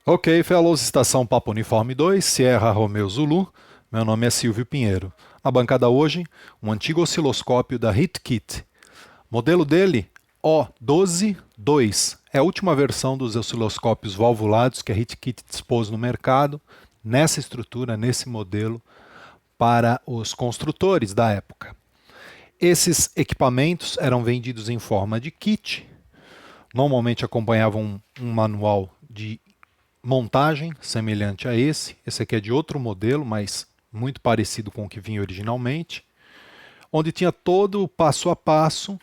Ok, fellows, estação Papa Uniforme 2, Sierra Romeo Zulu. Meu nome é Silvio Pinheiro. Na bancada hoje, um antigo osciloscópio da HitKit. Modelo dele, O12-2. É a última versão dos osciloscópios valvulados que a HitKit dispôs no mercado, nessa estrutura, nesse modelo, para os construtores da época. Esses equipamentos eram vendidos em forma de kit, normalmente acompanhavam um manual de montagem semelhante a esse. Esse aqui é de outro modelo, mas muito parecido com o que vinha originalmente, onde tinha todo o passo a passo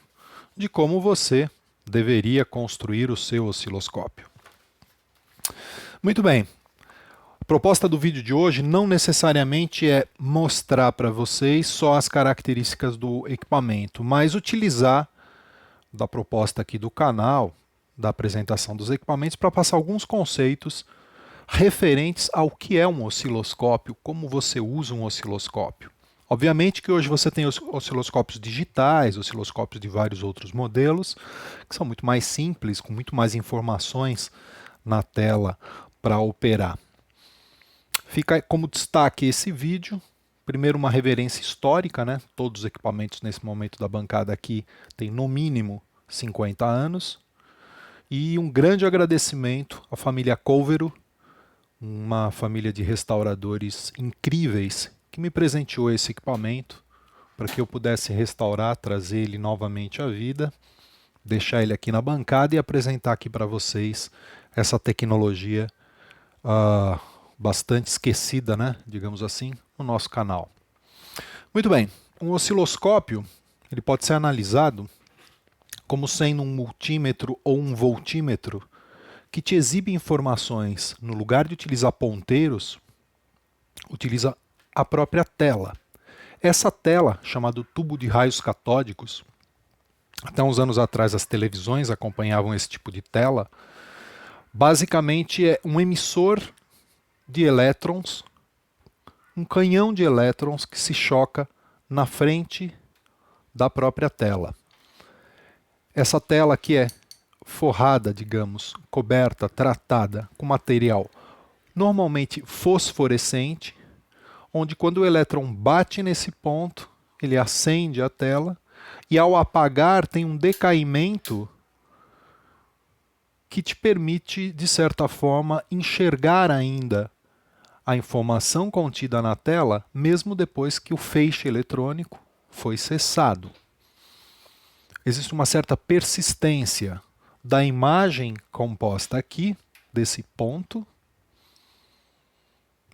de como você deveria construir o seu osciloscópio. Muito bem. A proposta do vídeo de hoje não necessariamente é mostrar para vocês só as características do equipamento, mas utilizar da proposta aqui do canal, da apresentação dos equipamentos, para passar alguns conceitos referentes ao que é um osciloscópio, como você usa um osciloscópio. Obviamente que hoje você tem os osciloscópios digitais, osciloscópios de vários outros modelos, que são muito mais simples, com muito mais informações na tela para operar. Fica como destaque esse vídeo. Primeiro, uma reverência histórica, né? Todos os equipamentos nesse momento da bancada aqui têm no mínimo 50 anos. E um grande agradecimento à família Couvero, uma família de restauradores incríveis que me presenteou esse equipamento para que eu pudesse restaurar, trazer ele novamente à vida, deixar ele aqui na bancada e apresentar aqui para vocês essa tecnologia uh, bastante esquecida, né, digamos assim, no nosso canal. Muito bem, um osciloscópio ele pode ser analisado como sendo um multímetro ou um voltímetro que te exibe informações no lugar de utilizar ponteiros, utiliza a própria tela. Essa tela, chamada tubo de raios catódicos, até uns anos atrás as televisões acompanhavam esse tipo de tela, basicamente é um emissor de elétrons, um canhão de elétrons que se choca na frente da própria tela. Essa tela aqui é forrada, digamos, coberta, tratada com material normalmente fosforescente, onde quando o elétron bate nesse ponto, ele acende a tela e ao apagar tem um decaimento que te permite, de certa forma, enxergar ainda a informação contida na tela, mesmo depois que o feixe eletrônico foi cessado. Existe uma certa persistência da imagem composta aqui, desse ponto,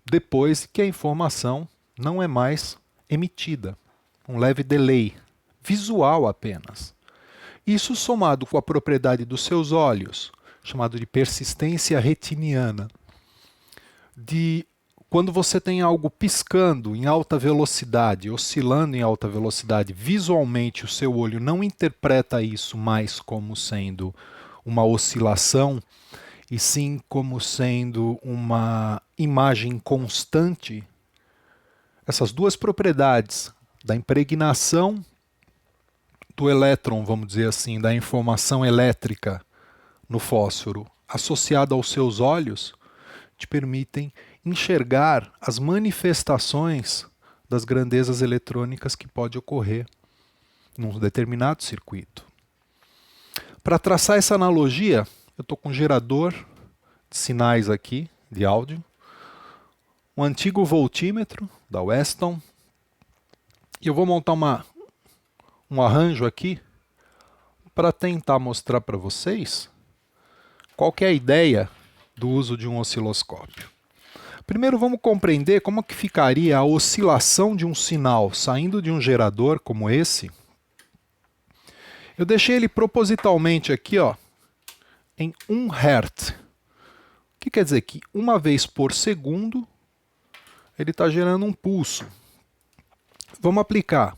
depois que a informação não é mais emitida. Um leve delay, visual apenas. Isso somado com a propriedade dos seus olhos, chamado de persistência retiniana, de quando você tem algo piscando em alta velocidade, oscilando em alta velocidade, visualmente o seu olho não interpreta isso mais como sendo uma oscilação, e sim como sendo uma imagem constante. Essas duas propriedades da impregnação do elétron, vamos dizer assim, da informação elétrica no fósforo, associada aos seus olhos, te permitem enxergar as manifestações das grandezas eletrônicas que pode ocorrer num determinado circuito. Para traçar essa analogia, eu estou com um gerador de sinais aqui, de áudio, um antigo voltímetro da Weston, e eu vou montar um arranjo aqui para tentar mostrar para vocês qual que é a ideia do uso de um osciloscópio. Primeiro vamos compreender como que ficaria a oscilação de um sinal saindo de um gerador como esse. Eu deixei ele propositalmente aqui, ó, em 1 Hz. O que quer dizer? Que uma vez por segundo ele está gerando um pulso. Vamos aplicar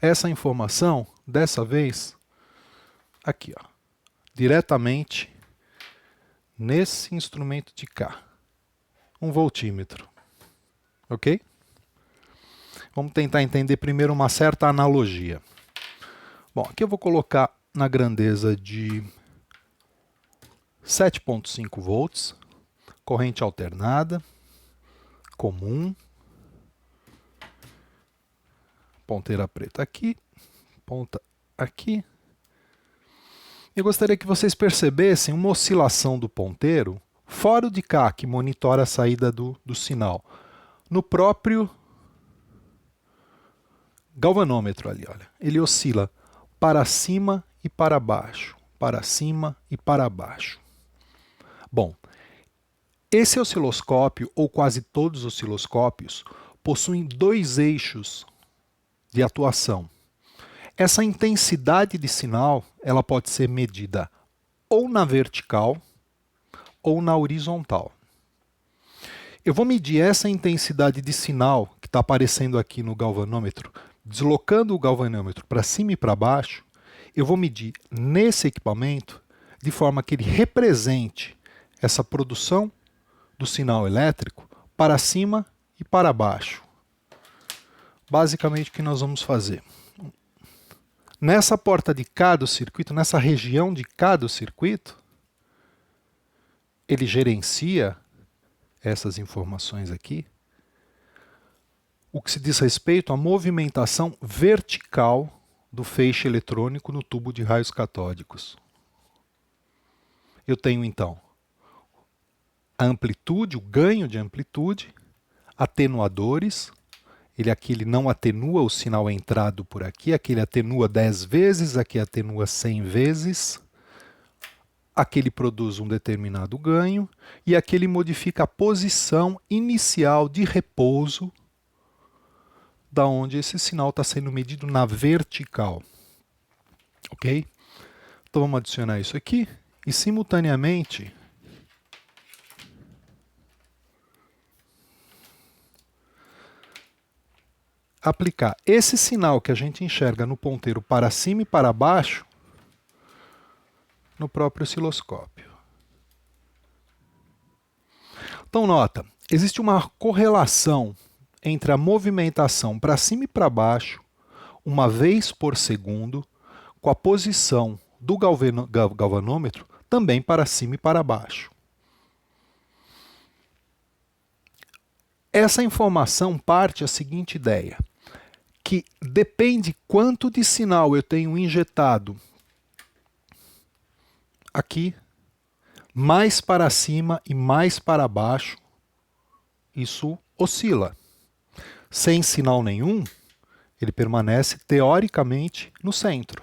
essa informação, dessa vez, aqui, ó, diretamente nesse instrumento de cá. Um voltímetro. Ok? Vamos tentar entender primeiro uma certa analogia. Bom, aqui eu vou colocar na grandeza de 7,5 volts. corrente alternada, comum, ponteira preta aqui, ponta aqui. Eu gostaria que vocês percebessem uma oscilação do ponteiro fora o de cá, que monitora a saída do sinal, no próprio galvanômetro ali, olha. Ele oscila para cima e para baixo, para cima e para baixo. Bom, esse osciloscópio, ou quase todos os osciloscópios, possuem dois eixos de atuação. Essa intensidade de sinal, ela pode ser medida ou na vertical ou na horizontal. Eu vou medir essa intensidade de sinal que está aparecendo aqui no galvanômetro, deslocando o galvanômetro para cima e para baixo. Eu vou medir nesse equipamento de forma que ele represente essa produção do sinal elétrico para cima e para baixo. Basicamente o que nós vamos fazer? Nessa porta de cá do circuito, nessa região de cá do circuito, ele gerencia essas informações aqui, o que se diz respeito à movimentação vertical do feixe eletrônico no tubo de raios catódicos. Eu tenho então a amplitude, o ganho de amplitude, atenuadores. Aqui ele não atenua o sinal entrado por aqui, aqui ele atenua 10 vezes, aqui atenua 100 vezes. Aqui ele produz um determinado ganho e aqui ele modifica a posição inicial de repouso da onde esse sinal está sendo medido na vertical. Ok? Então vamos adicionar isso aqui e simultaneamente aplicar esse sinal que a gente enxerga no ponteiro para cima e para baixo no próprio osciloscópio. Então nota, existe uma correlação entre a movimentação para cima e para baixo, uma vez por segundo, com a posição do galvanômetro também para cima e para baixo. Essa informação parte da seguinte ideia, que depende quanto de sinal eu tenho injetado aqui, mais para cima e mais para baixo, isso oscila. Sem sinal nenhum, ele permanece teoricamente no centro.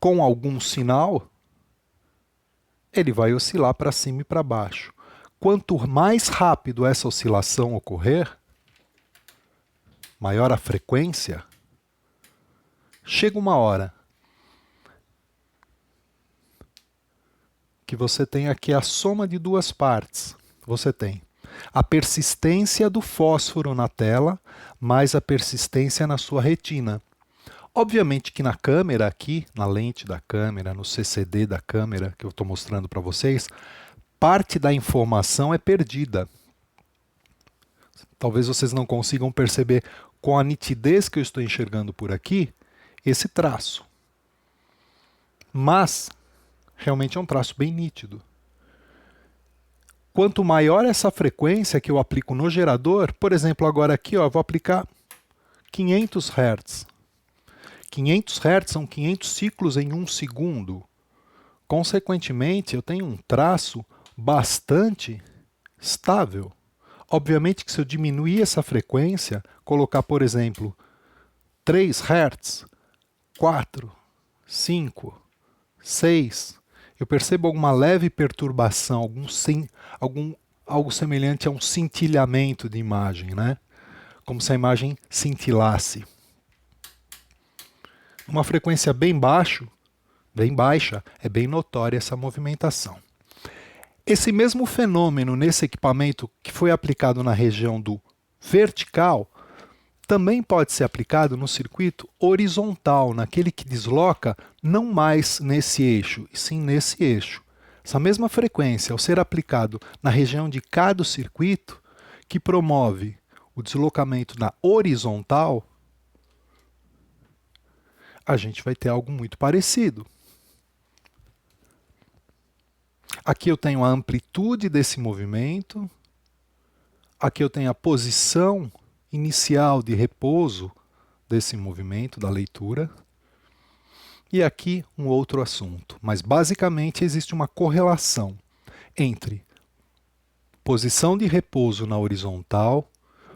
Com algum sinal, ele vai oscilar para cima e para baixo. Quanto mais rápido essa oscilação ocorrer, maior a frequência, chega uma hora que você tem aqui a soma de duas partes. Você tem a persistência do fósforo na tela, mais a persistência na sua retina. Obviamente que na câmera aqui, na lente da câmera, no CCD da câmera que eu estou mostrando para vocês, parte da informação é perdida. Talvez vocês não consigam perceber com a nitidez que eu estou enxergando por aqui, esse traço. Mas, realmente é um traço bem nítido. Quanto maior essa frequência que eu aplico no gerador, por exemplo, agora aqui eu vou aplicar 500 Hz. 500 Hz são 500 ciclos em 1 segundo. Consequentemente, eu tenho um traço bastante estável. Obviamente que se eu diminuir essa frequência, colocar, por exemplo, 3 Hz, 4, 5, 6, eu percebo alguma leve perturbação, algo semelhante a um cintilhamento de imagem, né? Como se a imagem cintilasse. Uma frequência bem baixa, é bem notória essa movimentação. Esse mesmo fenômeno nesse equipamento que foi aplicado na região do vertical, também pode ser aplicado no circuito horizontal, naquele que desloca não mais nesse eixo, e sim nesse eixo. Essa mesma frequência, ao ser aplicado na região de cá do circuito, que promove o deslocamento na horizontal, a gente vai ter algo muito parecido. Aqui eu tenho a amplitude desse movimento. Aqui eu tenho a posição inicial de repouso desse movimento, da leitura. E aqui um outro assunto. Mas basicamente existe uma correlação entre posição de repouso na horizontal,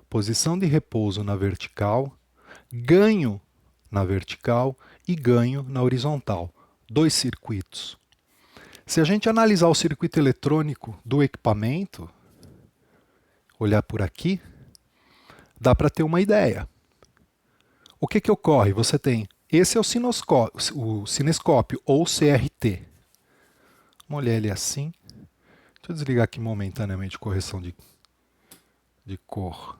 posição de repouso na vertical, ganho na vertical e ganho na horizontal. Dois circuitos. Se a gente analisar o circuito eletrônico do equipamento, olhar por aqui, dá para ter uma ideia. O que ocorre? Você tem, esse é o cinescópio ou CRT. Vamos olhar ele assim. Deixa eu desligar aqui momentaneamente a correção de cor.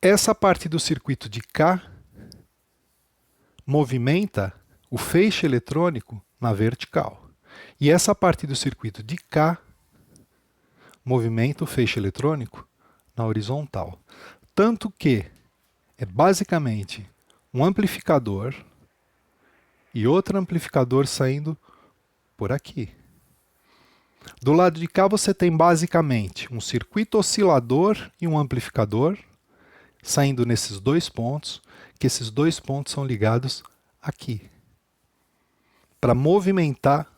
Essa parte do circuito de cá movimenta o feixe eletrônico na vertical. E essa parte do circuito de cá movimenta o feixe eletrônico na horizontal. Tanto que é basicamente um amplificador e outro amplificador saindo por aqui. Do lado de cá você tem basicamente um circuito oscilador e um amplificador saindo nesses dois pontos, que esses dois pontos são ligados aqui, para movimentar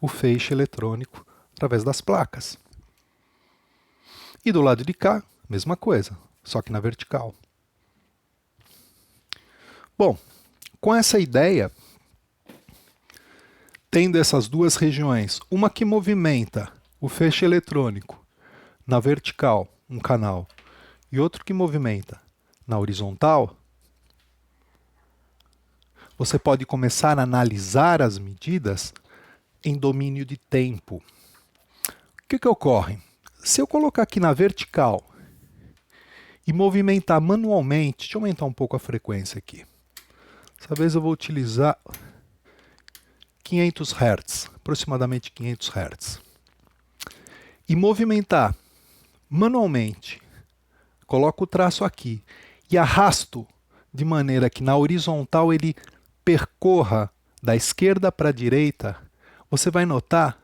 o feixe eletrônico através das placas. E do lado de cá, mesma coisa, só que na vertical. Bom, com essa ideia, tendo essas duas regiões, uma que movimenta o feixe eletrônico na vertical, um canal, e outro que movimenta na horizontal, você pode começar a analisar as medidas em domínio de tempo. O que ocorre? Se eu colocar aqui na vertical e movimentar manualmente, deixa eu aumentar um pouco a frequência aqui. Dessa vez eu vou utilizar 500 Hz, aproximadamente 500 Hz. E movimentar manualmente, coloco o traço aqui e arrasto de maneira que na horizontal ele percorra da esquerda para a direita, você vai notar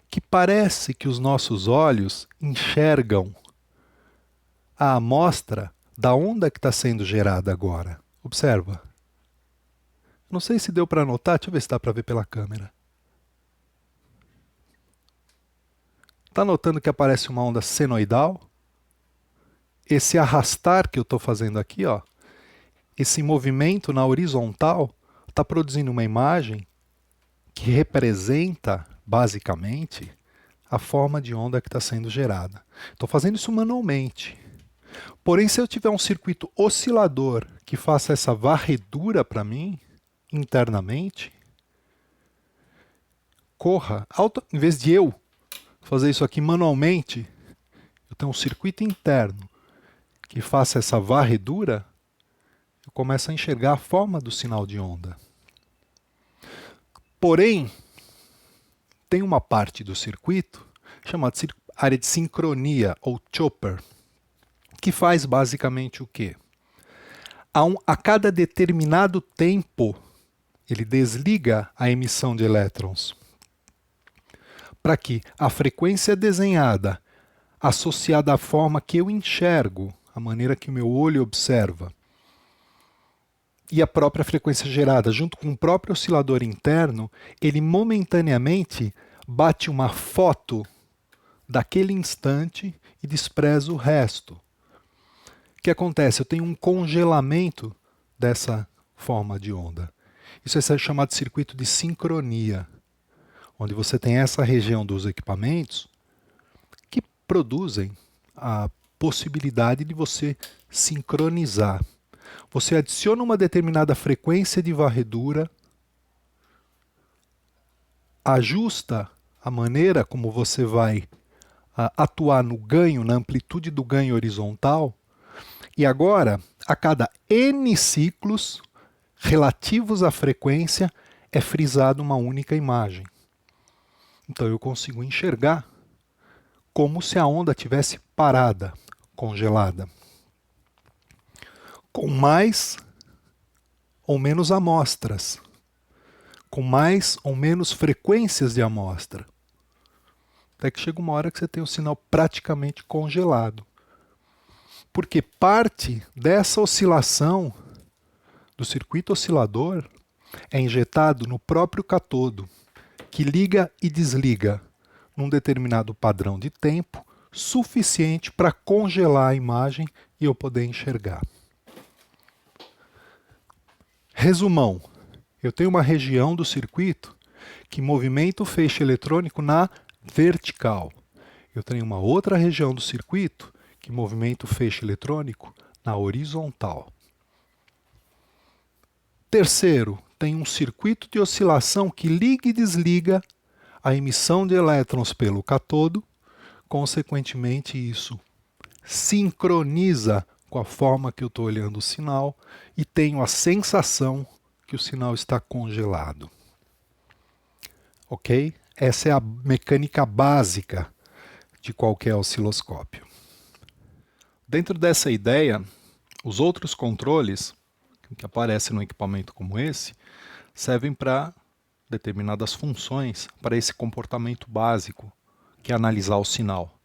que parece que os nossos olhos enxergam a amostra da onda que está sendo gerada agora. Observa. Não sei se deu para notar, deixa eu ver se dá para ver pela câmera. Está notando que aparece uma onda senoidal? Esse arrastar que eu estou fazendo aqui, ó, esse movimento na horizontal, está produzindo uma imagem que representa, basicamente, a forma de onda que está sendo gerada. Estou fazendo isso manualmente. Porém, se eu tiver um circuito oscilador que faça essa varredura para mim, internamente, corra, em vez de eu fazer isso aqui manualmente, eu tenho um circuito interno que faça essa varredura, eu começo a enxergar a forma do sinal de onda. Porém, tem uma parte do circuito chamada área de sincronia, ou chopper, que faz basicamente o quê? A cada determinado tempo, ele desliga a emissão de elétrons, para que a frequência desenhada, associada à forma que eu enxergo, a maneira que o meu olho observa, e a própria frequência gerada, junto com o próprio oscilador interno, ele momentaneamente bate uma foto daquele instante e despreza o resto. O que acontece? Eu tenho um congelamento dessa forma de onda. Isso é chamado de circuito de sincronia, onde você tem essa região dos equipamentos que produzem a possibilidade de você sincronizar. Você adiciona uma determinada frequência de varredura, ajusta a maneira como você vai atuar no ganho, na amplitude do ganho horizontal, e agora, a cada N ciclos relativos à frequência, é frisada uma única imagem. Então eu consigo enxergar como se a onda tivesse parada, congelada, com mais ou menos amostras, com mais ou menos frequências de amostra. Até que chega uma hora que você tem o sinal praticamente congelado. Porque parte dessa oscilação do circuito oscilador é injetado no próprio catodo, que liga e desliga num determinado padrão de tempo suficiente para congelar a imagem e eu poder enxergar. Resumão, eu tenho uma região do circuito que movimenta o feixe eletrônico na vertical. Eu tenho uma outra região do circuito que movimenta o feixe eletrônico na horizontal. Terceiro, tem um circuito de oscilação que liga e desliga a emissão de elétrons pelo catodo. Consequentemente, isso sincroniza com a forma que eu estou olhando o sinal e tenho a sensação que o sinal está congelado. Ok? Essa é a mecânica básica de qualquer osciloscópio. Dentro dessa ideia, os outros controles que aparecem no equipamento como esse servem para determinadas funções, para esse comportamento básico, que é analisar o sinal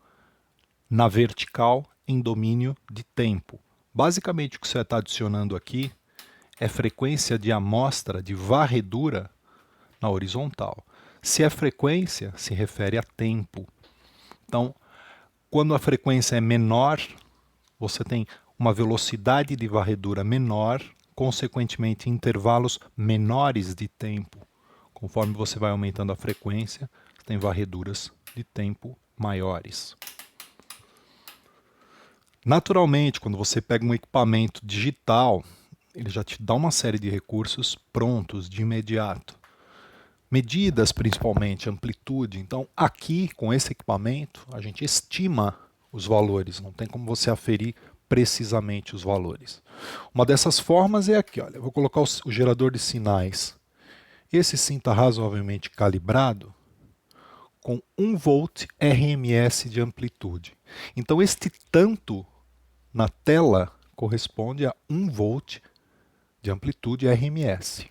na vertical em domínio de tempo. Basicamente o que você está adicionando aqui é frequência de amostra, de varredura na horizontal. Se é frequência, se refere a tempo. Então, quando a frequência é menor, você tem uma velocidade de varredura menor, consequentemente intervalos menores de tempo. Conforme você vai aumentando a frequência, você tem varreduras de tempo maiores. Naturalmente, quando você pega um equipamento digital, ele já te dá uma série de recursos prontos de imediato. Medidas, principalmente, amplitude. Então, aqui, com esse equipamento, a gente estima os valores. Não tem como você aferir precisamente os valores. Uma dessas formas é aqui. Olha, eu vou colocar o gerador de sinais. Esse sim está razoavelmente calibrado com 1 volt RMS de amplitude. Então, este tanto na tela corresponde a 1 volt de amplitude RMS.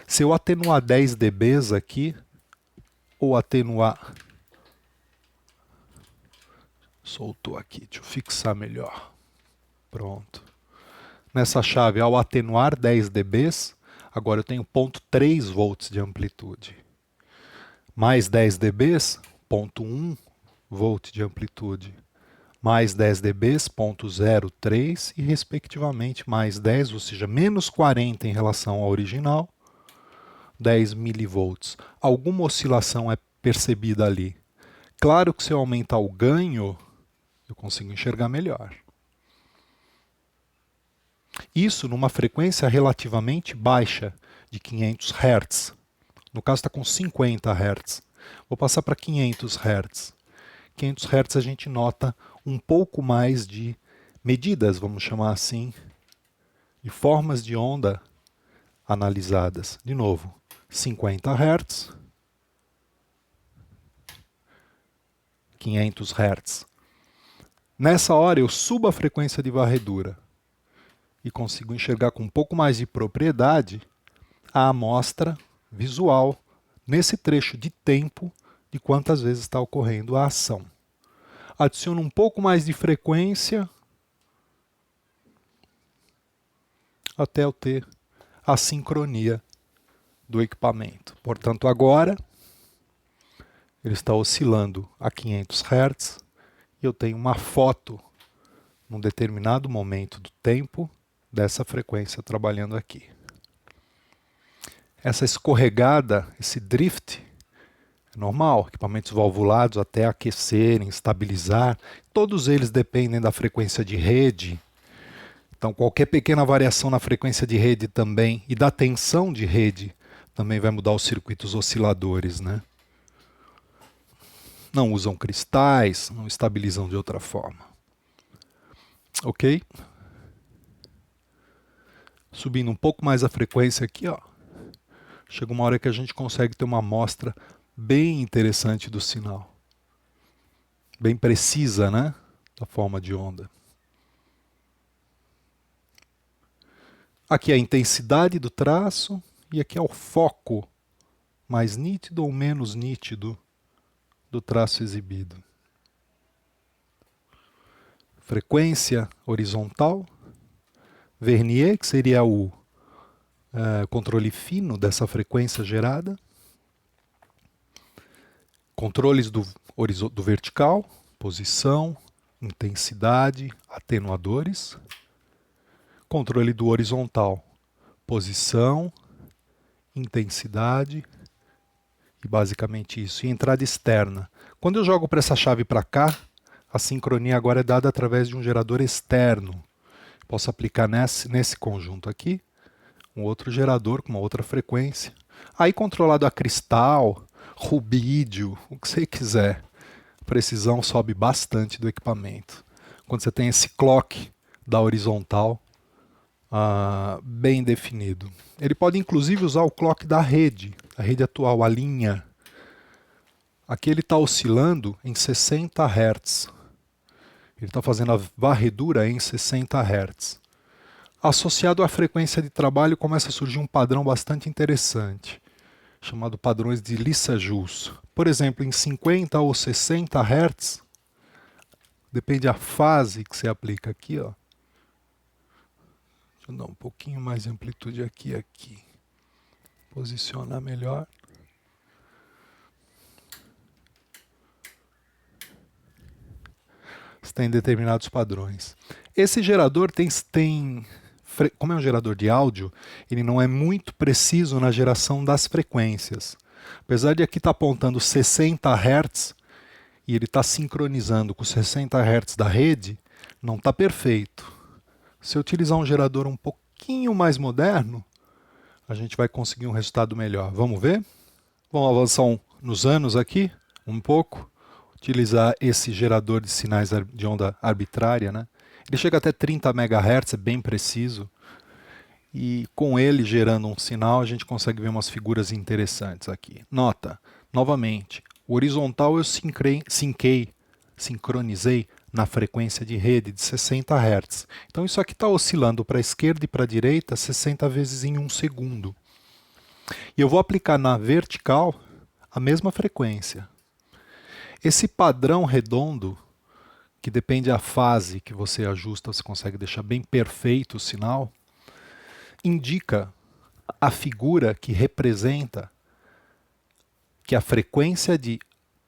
Se eu atenuar 10 dB aqui, ou atenuar... Soltou aqui, deixa eu fixar melhor. Pronto. Nessa chave, ao atenuar 10 dB, agora eu tenho 0,3 volts de amplitude. Mais 10 dB, 0,1 volt de amplitude. Mais 10 dB, 0,03 e, respectivamente, mais 10, ou seja, menos 40 em relação ao original, 10 milivolts. Alguma oscilação é percebida ali. Claro que se eu aumentar o ganho, eu consigo enxergar melhor. Isso numa frequência relativamente baixa, de 500 Hz. No caso está com 50 Hz. Vou passar para 500 Hz. 500 Hz a gente nota um pouco mais de medidas, vamos chamar assim, de formas de onda analisadas. De novo, 50 Hz, 500 Hz. Nessa hora eu subo a frequência de varredura e consigo enxergar com um pouco mais de propriedade a amostra visual nesse trecho de tempo de quantas vezes está ocorrendo a ação. Adiciono um pouco mais de frequência até eu ter a sincronia do equipamento. Portanto, agora ele está oscilando a 500 Hz e eu tenho uma foto num determinado momento do tempo dessa frequência trabalhando aqui. Essa escorregada, esse drift, é normal. Equipamentos valvulados até aquecerem, estabilizar, todos eles dependem da frequência de rede. Então, qualquer pequena variação na frequência de rede também e da tensão de rede também vai mudar os circuitos osciladores, né? Não usam cristais, não estabilizam de outra forma. Ok? Subindo um pouco mais a frequência aqui, ó, chega uma hora que a gente consegue ter uma amostra bem interessante do sinal. Bem precisa, né? Da forma de onda. Aqui é a intensidade do traço e aqui é o foco mais nítido ou menos nítido do traço exibido? Frequência horizontal, vernier, que seria o controle fino dessa frequência gerada, controles do vertical, posição, intensidade, atenuadores, controle do horizontal, posição, intensidade e basicamente isso. E entrada externa. Quando eu jogo para essa chave para cá, a sincronia agora é dada através de um gerador externo. Posso aplicar nesse conjunto aqui um outro gerador com uma outra frequência. Aí controlado a cristal, rubídio, o que você quiser. A precisão sobe bastante do equipamento. Quando você tem esse clock da horizontal bem definido. Ele pode inclusive usar o clock da rede, a rede atual, a linha. Aqui ele está oscilando em 60 Hz. Ele está fazendo a varredura em 60 Hz. Associado à frequência de trabalho, começa a surgir um padrão bastante interessante, chamado padrões de Lissajous. Por exemplo, em 50 ou 60 Hz, depende da fase que você aplica aqui, ó. Deixa eu dar um pouquinho mais de amplitude aqui. Posicionar melhor. Você tem determinados padrões. Esse gerador como é um gerador de áudio, ele não é muito preciso na geração das frequências. Apesar de aqui estar apontando 60 Hz, e ele está sincronizando com 60 Hz da rede, não está perfeito. Se eu utilizar um gerador um pouquinho mais moderno, a gente vai conseguir um resultado melhor. Vamos ver? Vamos avançar nos anos aqui, um pouco. Utilizar esse gerador de sinais de onda arbitrária, né? Ele chega até 30 MHz, é bem preciso. E com ele gerando um sinal, a gente consegue ver umas figuras interessantes aqui. Nota, novamente, o horizontal eu sincronizei na frequência de rede de 60 Hz. Então isso aqui está oscilando para a esquerda e para a direita 60 vezes em 1 segundo. E eu vou aplicar na vertical a mesma frequência. Esse padrão redondo, que depende da fase que você ajusta, você consegue deixar bem perfeito o sinal, indica a figura que representa que a frequência de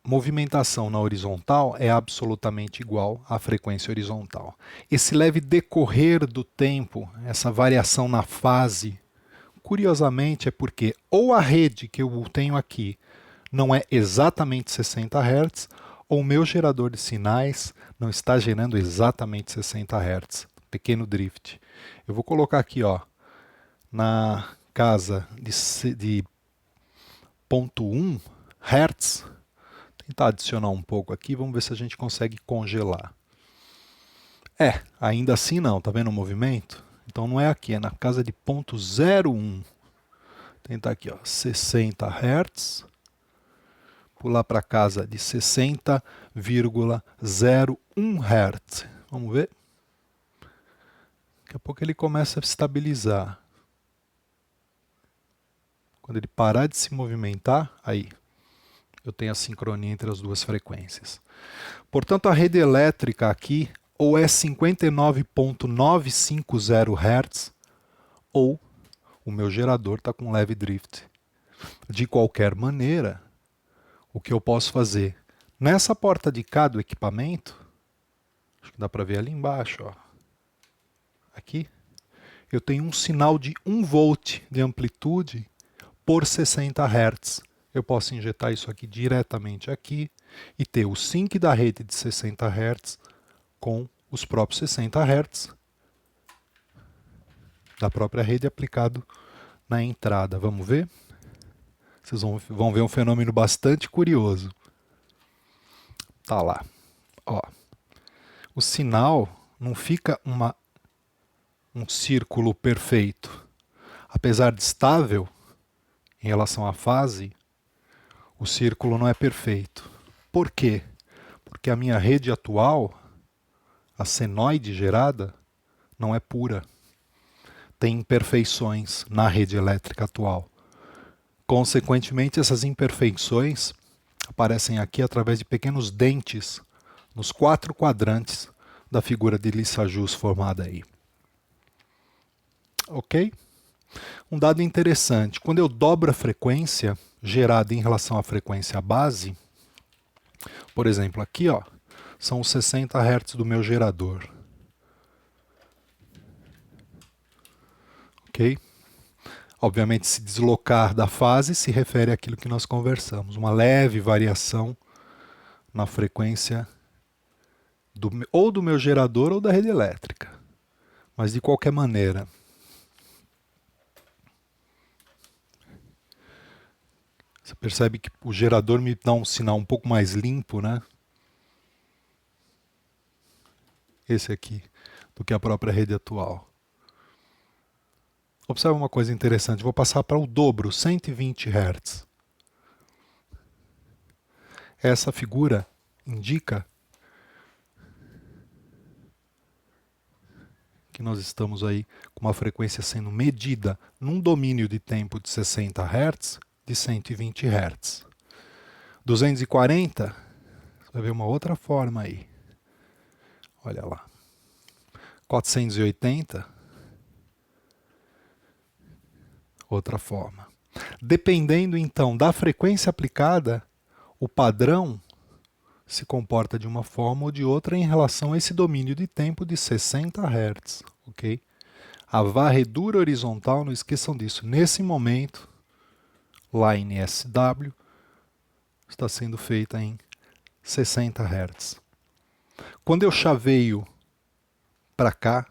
movimentação na horizontal é absolutamente igual à frequência horizontal. Esse leve decorrer do tempo, essa variação na fase, curiosamente é porque ou a rede que eu tenho aqui não é exatamente 60 Hz, ou o meu gerador de sinais não está gerando exatamente 60 Hz. Pequeno drift. Eu vou colocar aqui, ó, na casa de 0,1 Hz. Tentar adicionar um pouco aqui, vamos ver se a gente consegue congelar. Ainda assim não, tá vendo o movimento? Então não é aqui, é na casa de 0,01. Tentar aqui, ó, 60 Hz. Pular para casa de 60,01 Hz. Vamos ver? Daqui a pouco ele começa a estabilizar. Quando ele parar de se movimentar, aí eu tenho a sincronia entre as duas frequências. Portanto, a rede elétrica aqui ou é 59,950 Hz ou o meu gerador está com leve drift. De qualquer maneira, o que eu posso fazer? Nessa porta de cá do equipamento, acho que dá para ver ali embaixo, ó. Aqui, eu tenho um sinal de 1 volt de amplitude por 60 Hz. Eu posso injetar isso aqui diretamente aqui e ter o sync da rede de 60 Hz com os próprios 60 Hz da própria rede aplicado na entrada. Vamos ver? Vocês vão ver um fenômeno bastante curioso. Tá lá. Ó. O sinal não fica um círculo perfeito. Apesar de estável em relação à fase, o círculo não é perfeito. Por quê? Porque a minha rede atual, a senoide gerada, não é pura. Tem imperfeições na rede elétrica atual. Consequentemente, essas imperfeições aparecem aqui através de pequenos dentes nos 4 quadrantes da figura de Lissajous formada aí. Ok? Um dado interessante, quando eu dobro a frequência gerada em relação à frequência base, por exemplo, aqui ó, são os 60 Hz do meu gerador. Ok? Obviamente, se deslocar da fase se refere àquilo que nós conversamos, uma leve variação na frequência ou do meu gerador ou da rede elétrica. Mas de qualquer maneira, você percebe que o gerador me dá um sinal um pouco mais limpo, né? Esse aqui, do que a própria rede atual. Observe uma coisa interessante, vou passar para o dobro, 120 Hz. Essa figura indica que nós estamos aí com uma frequência sendo medida num domínio de tempo de 60 Hz, de 120 Hz. 240, você vai ver uma outra forma aí. Olha lá. 480, outra forma. Dependendo então da frequência aplicada, o padrão se comporta de uma forma ou de outra em relação a esse domínio de tempo de 60 Hz, ok? A varredura horizontal, não esqueçam disso, nesse momento, line SW está sendo feita em 60 Hz. Quando eu chaveio para cá,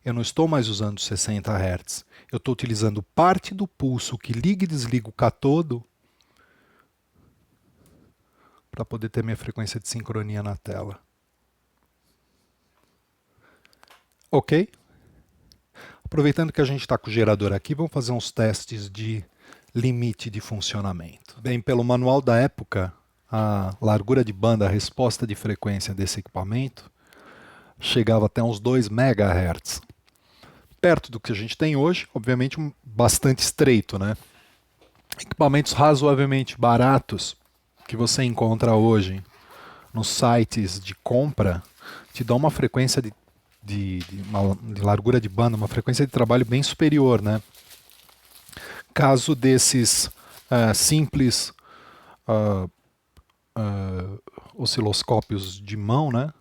eu não estou mais usando 60 Hz. Eu estou utilizando parte do pulso que liga e desliga o catodo para poder ter minha frequência de sincronia na tela. Ok? Aproveitando que a gente está com o gerador aqui, vamos fazer uns testes de limite de funcionamento. Bem, pelo manual da época, a largura de banda, a resposta de frequência desse equipamento, chegava até uns 2 MHz. Perto do que a gente tem hoje, obviamente bastante estreito, né? Equipamentos razoavelmente baratos que você encontra hoje nos sites de compra te dão uma frequência de largura de banda, uma frequência de trabalho bem superior, né? Caso desses simples osciloscópios de mão, né?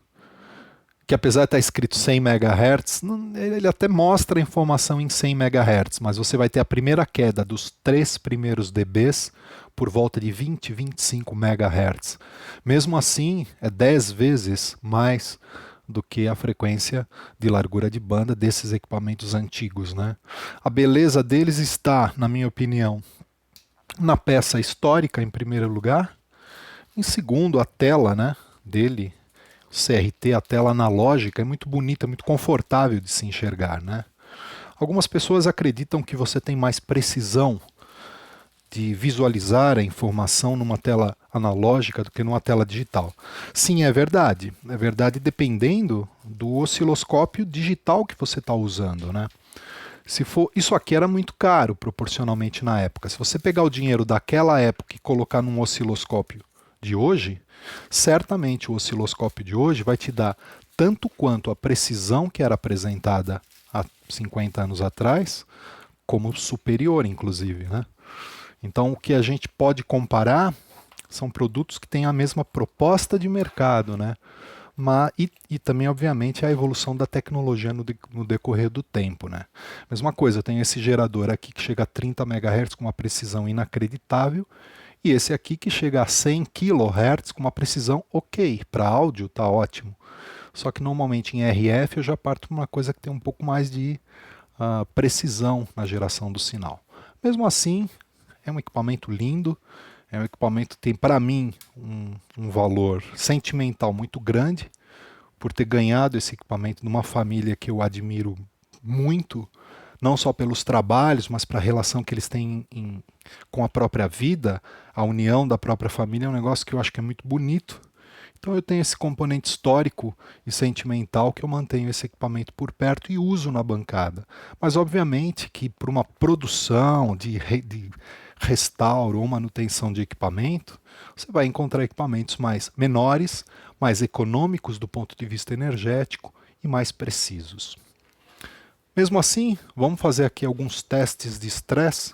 Que apesar de estar escrito 100 MHz, ele até mostra a informação em 100 MHz, mas você vai ter a primeira queda dos 3 primeiros dBs por volta de 20, 25 MHz. Mesmo assim, é 10 vezes mais do que a frequência de largura de banda desses equipamentos antigos, né? A beleza deles está, na minha opinião, na peça histórica, em primeiro lugar. Em segundo, a tela, né, dele, CRT, a tela analógica, é muito bonita, muito confortável de se enxergar, né? Algumas pessoas acreditam que você tem mais precisão de visualizar a informação numa tela analógica do que numa tela digital. Sim, é verdade. É verdade dependendo do osciloscópio digital que você está usando, né? Se for, isso aqui era muito caro proporcionalmente na época. Se você pegar o dinheiro daquela época e colocar num osciloscópio de hoje, certamente o osciloscópio de hoje vai te dar tanto quanto a precisão que era apresentada há 50 anos atrás, como superior, inclusive, né? Então, o que a gente pode comparar são produtos que têm a mesma proposta de mercado, né? E também, obviamente, a evolução da tecnologia no decorrer do tempo, né? Mesma coisa, eu tenho esse gerador aqui que chega a 30 MHz com uma precisão inacreditável, e esse aqui que chega a 100 kHz com uma precisão ok. Para áudio está ótimo. Só que normalmente em RF eu já parto para uma coisa que tem um pouco mais de precisão na geração do sinal. Mesmo assim, é um equipamento lindo, é um equipamento que tem para mim um valor sentimental muito grande, por ter ganhado esse equipamento numa família que eu admiro muito, não só pelos trabalhos, mas para a relação que eles têm com a própria vida, a união da própria família é um negócio que eu acho que é muito bonito. Então eu tenho esse componente histórico e sentimental que eu mantenho esse equipamento por perto e uso na bancada. Mas obviamente que para uma produção de restauro ou manutenção de equipamento, você vai encontrar equipamentos menores, mais econômicos do ponto de vista energético e mais precisos. Mesmo assim, vamos fazer aqui alguns testes de estresse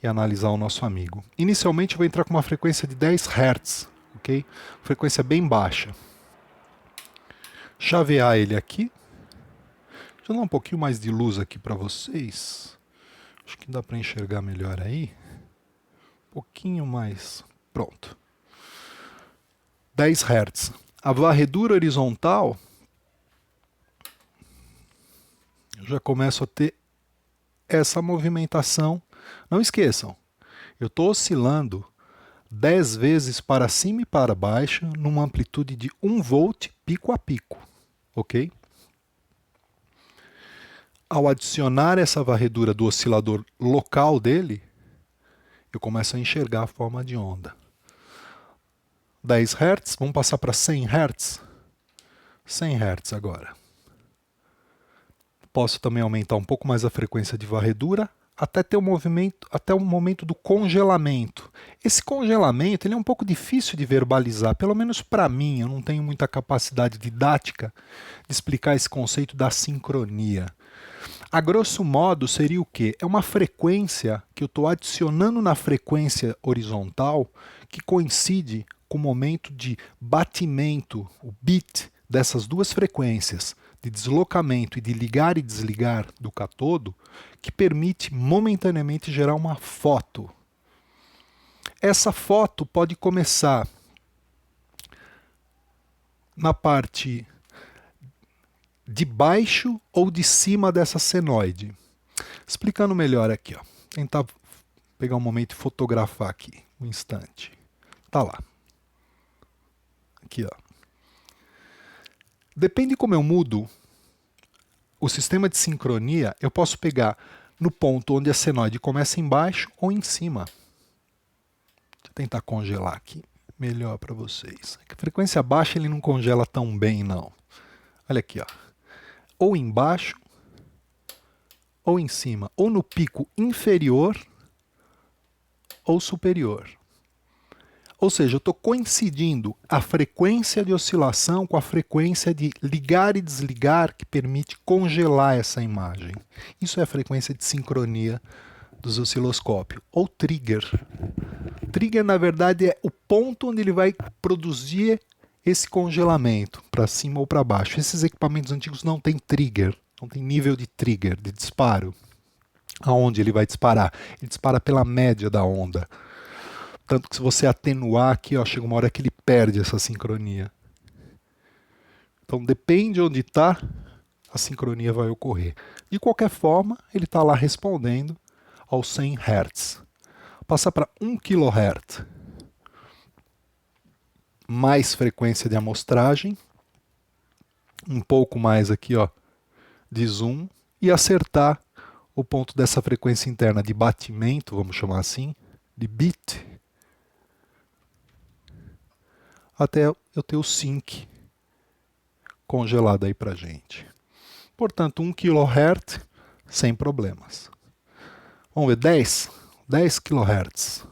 e analisar o nosso amigo. Inicialmente eu vou entrar com uma frequência de 10 Hz, ok? Frequência bem baixa. Chavear ele aqui. Deixa eu dar um pouquinho mais de luz aqui para vocês. Acho que dá para enxergar melhor aí. Um pouquinho mais. Pronto. 10 Hz. A varredura horizontal, eu já começo a ter essa movimentação. Não esqueçam, eu estou oscilando 10 vezes para cima e para baixo numa amplitude de 1 volt pico a pico, ok? Ao adicionar essa varredura do oscilador local dele, eu começo a enxergar a forma de onda. 10 Hz, vamos passar para 100 Hz. 100 Hz agora. Posso também aumentar um pouco mais a frequência de varredura até ter até o momento do congelamento. Esse congelamento ele é um pouco difícil de verbalizar, pelo menos para mim, eu não tenho muita capacidade didática de explicar esse conceito da sincronia. A grosso modo seria o quê? É uma frequência que eu estou adicionando na frequência horizontal que coincide com o momento de batimento, o beat dessas duas frequências, de deslocamento e de ligar e desligar do cátodo, que permite momentaneamente gerar uma foto. Essa foto pode começar na parte de baixo ou de cima dessa senoide. Explicando melhor aqui, ó. Tentar pegar um momento e fotografar aqui, um instante. Tá lá. Aqui, ó. Depende de como eu mudo o sistema de sincronia, eu posso pegar no ponto onde a senoide começa embaixo ou em cima. Deixa eu tentar congelar aqui melhor para vocês. A frequência baixa ele não congela tão bem, não. Olha aqui, ó. Ou embaixo, ou em cima, ou no pico inferior ou superior. Ou seja, eu estou coincidindo a frequência de oscilação com a frequência de ligar e desligar que permite congelar essa imagem. Isso é a frequência de sincronia dos osciloscópios, ou trigger. Trigger, na verdade, é o ponto onde ele vai produzir esse congelamento, para cima ou para baixo. Esses equipamentos antigos não têm trigger, não tem nível de trigger, de disparo. Aonde ele vai disparar? Ele dispara pela média da onda. Tanto que se você atenuar aqui, ó, chega uma hora que ele perde essa sincronia. Então depende onde está, a sincronia vai ocorrer. De qualquer forma, ele está lá respondendo aos 100 Hz. Passa para 1 kHz. Mais frequência de amostragem. Um pouco mais aqui, ó, de zoom. E acertar o ponto dessa frequência interna de batimento, vamos chamar assim, de beat, até eu ter o sync congelado aí pra gente. Portanto, 1 kHz sem problemas. Vamos ver, 10 kHz.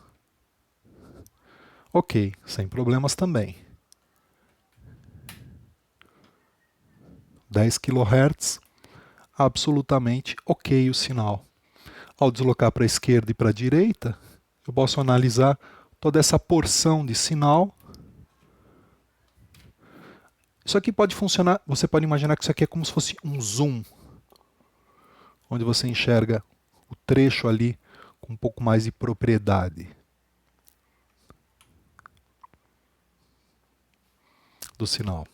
Ok, sem problemas também. 10 kHz, absolutamente ok o sinal. Ao deslocar para a esquerda e para a direita, eu posso analisar toda essa porção de sinal. Isso aqui pode funcionar, você pode imaginar que isso aqui é como se fosse um zoom, onde você enxerga o trecho ali com um pouco mais de propriedade do sinal.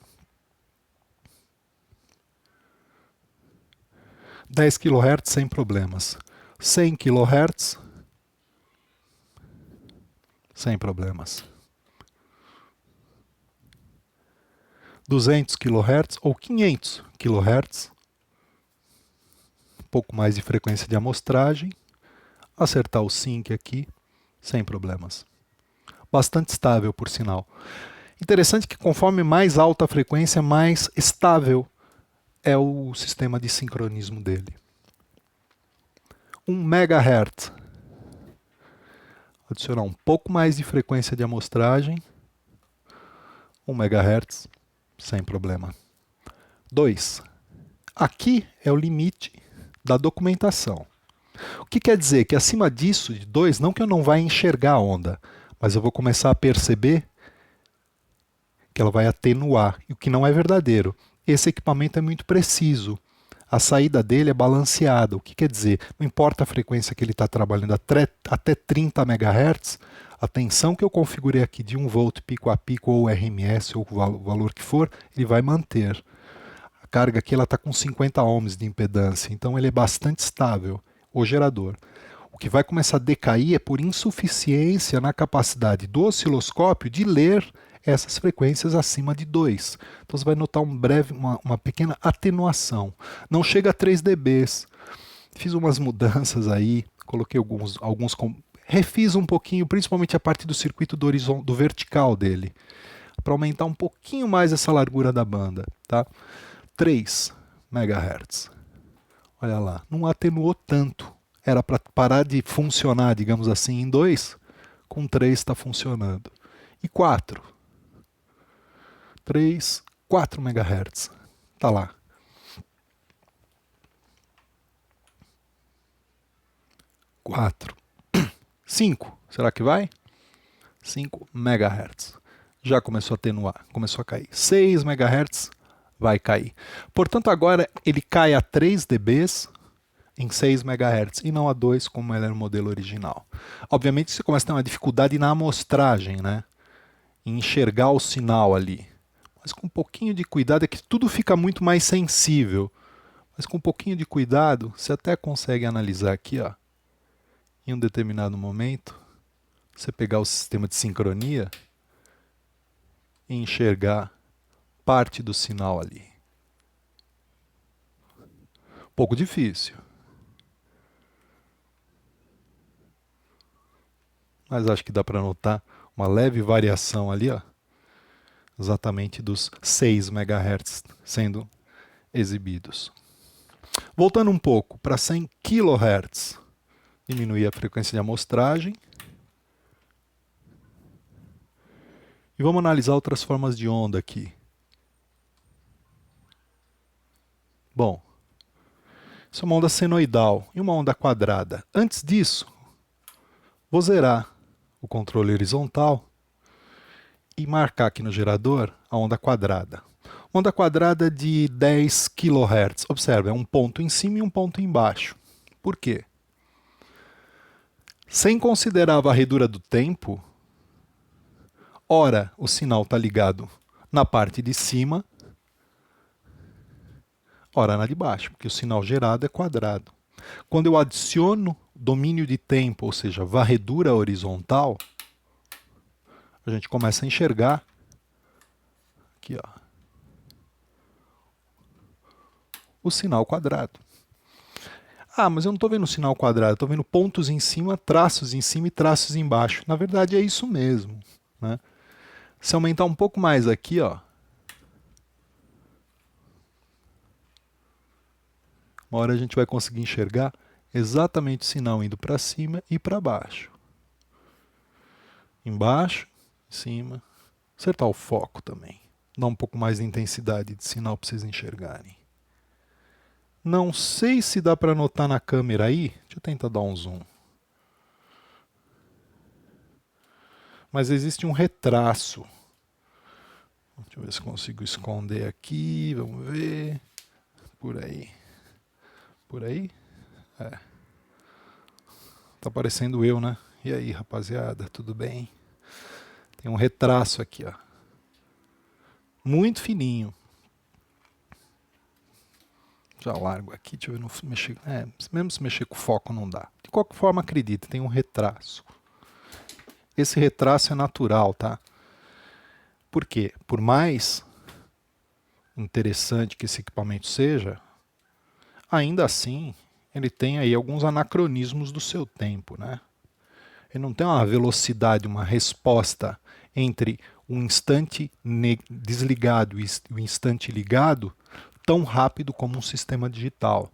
10 kHz sem problemas. 100 kHz sem problemas. 200 kHz ou 500 kHz, um pouco mais de frequência de amostragem, acertar o sync aqui, sem problemas. Bastante estável, por sinal. Interessante que conforme mais alta a frequência, mais estável é o sistema de sincronismo dele. 1 MHz. Adicionar um pouco mais de frequência de amostragem. 1 MHz, sem problema. 2. Aqui é o limite da documentação. O que quer dizer? Que acima disso, de 2, não que eu não vá enxergar a onda, mas eu vou começar a perceber que ela vai atenuar, o que não é verdadeiro. Esse equipamento é muito preciso. A saída dele é balanceada. O que quer dizer? Não importa a frequência que ele está trabalhando, até 30 MHz, a tensão que eu configurei aqui de 1 volt pico a pico ou RMS ou o valor que for, ele vai manter. A carga aqui está com 50 ohms de impedância, então ele é bastante estável, o gerador. O que vai começar a decair é por insuficiência na capacidade do osciloscópio de ler essas frequências acima de 2. Então você vai notar uma pequena atenuação. Não chega a 3 dB. Fiz umas mudanças aí, coloquei refiz um pouquinho, principalmente a parte do circuito do vertical dele, para aumentar um pouquinho mais essa largura da banda. Tá? 3 MHz. Olha lá, não atenuou tanto. Era para parar de funcionar, digamos assim, em 2, com 3 está funcionando. E 4. 3, 4 MHz. Está lá. 4. 5. Será que vai? 5 MHz. Já começou a atenuar, começou a cair. 6 MHz vai cair. Portanto, agora ele cai a 3 dB em 6 MHz e não a 2 como era no modelo original. Obviamente você começa a ter uma dificuldade na amostragem, né? Em enxergar o sinal ali. Mas com um pouquinho de cuidado, é que tudo fica muito mais sensível. Mas com um pouquinho de cuidado, você até consegue analisar aqui, ó, em um determinado momento, você pegar o sistema de sincronia e enxergar parte do sinal ali. Um pouco difícil. Mas acho que dá para notar uma leve variação ali, ó, exatamente dos 6 MHz sendo exibidos. Voltando um pouco para 100 kHz, diminuir a frequência de amostragem. E vamos analisar outras formas de onda aqui. Bom, isso é uma onda senoidal e uma onda quadrada. Antes disso, vou zerar o controle horizontal e marcar aqui no gerador a onda quadrada. Onda quadrada de 10 kHz. Observe, é um ponto em cima e um ponto embaixo. Por quê? Sem considerar a varredura do tempo, ora o sinal está ligado na parte de cima, ora na de baixo, porque o sinal gerado é quadrado. Quando eu adiciono domínio de tempo, ou seja, varredura horizontal, a gente começa a enxergar aqui, ó, o sinal quadrado. Ah, mas eu não estou vendo o sinal quadrado, estou vendo pontos em cima e traços embaixo. Na verdade é isso mesmo, né? Se aumentar um pouco mais aqui, ó, uma hora a gente vai conseguir enxergar exatamente o sinal indo para cima e para baixo. Embaixo, em cima. Acertar o foco também. Dar um pouco mais de intensidade de sinal para vocês enxergarem. Não sei se dá para notar na câmera aí. Deixa eu tentar dar um zoom. Mas existe um retraço. Deixa eu ver se consigo esconder aqui. Vamos ver. Por aí. Por aí? É. Tá parecendo eu, né? E aí, rapaziada, tudo bem? Tem um retraço aqui, ó. Muito fininho. Já largo aqui, deixa eu ver, não mexer. Mesmo se mexer com foco não dá. De qualquer forma, acredita, tem um retraço. Esse retraço é natural, tá? Por quê? Por mais interessante que esse equipamento seja, ainda assim, ele tem aí alguns anacronismos do seu tempo, né? Ele não tem uma velocidade, uma resposta entre um instante desligado e o instante ligado tão rápido como um sistema digital.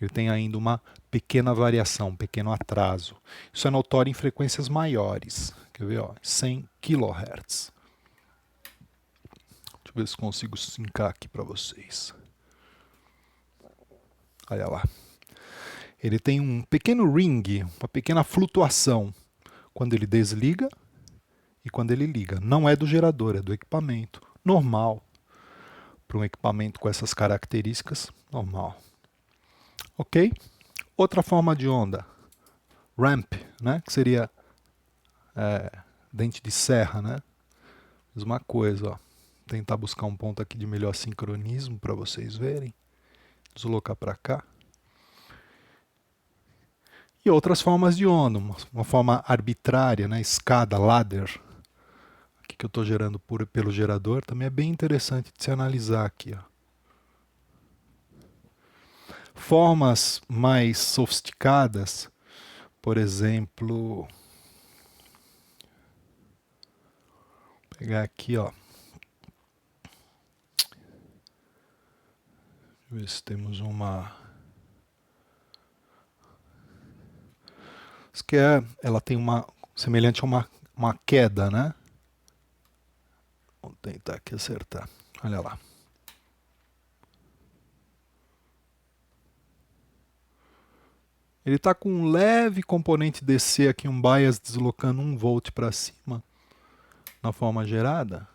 ele tem ainda uma pequena variação, um pequeno atraso. Isso é notório em frequências maiores. Quer ver? Ó, 100 kHz. Deixa eu ver se consigo sincar aqui para vocês. Olha lá. Ele tem um pequeno ring, uma pequena flutuação quando ele desliga e quando ele liga. Não é do gerador, é do equipamento. Normal. Para um equipamento com essas características, normal. Ok? Outra forma de onda, ramp, né? Que seria dente de serra, né? Mesma coisa, ó. Tentar buscar um ponto aqui de melhor sincronismo para vocês verem. Deslocar para cá. E outras formas de onda, uma forma arbitrária, né? Escada, ladder, aqui que eu estou gerando pelo gerador, também é bem interessante de se analisar aqui, ó. Formas mais sofisticadas, por exemplo, vou pegar aqui, ó. Deixa eu ver se temos uma. Isso que ela tem uma semelhante a uma queda, né? Vou tentar aqui acertar. Olha lá. Ele está com um leve componente DC aqui, um bias deslocando 1 volt para cima na forma gerada.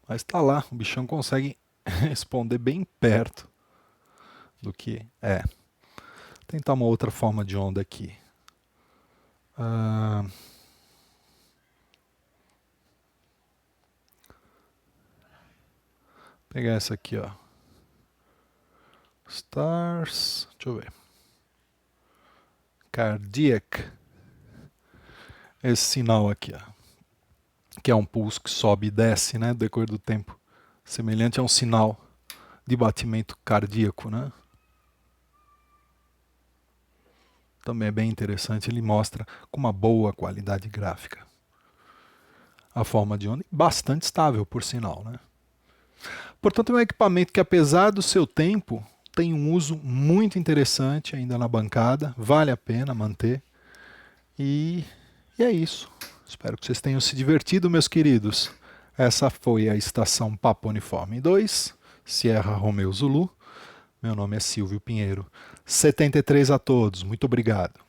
Mas está lá, o bichão consegue responder bem perto do que é. Vou tentar uma outra forma de onda aqui. Pegar essa aqui, ó. Stars, deixa eu ver. Cardiac. Esse sinal aqui, ó, que é um pulso que sobe e desce, né, no decorrer do tempo, semelhante a um sinal de batimento cardíaco, né? Também é bem interessante, ele mostra com uma boa qualidade gráfica a forma de onda, bastante estável, por sinal, né? Portanto, é um equipamento que, apesar do seu tempo, tem um uso muito interessante ainda na bancada, vale a pena manter. E é isso. Espero que vocês tenham se divertido, meus queridos. Essa foi a estação Papa Uniforme 2, Sierra Romeo Zulu. Meu nome é Silvio Pinheiro. 73 a todos. Muito obrigado.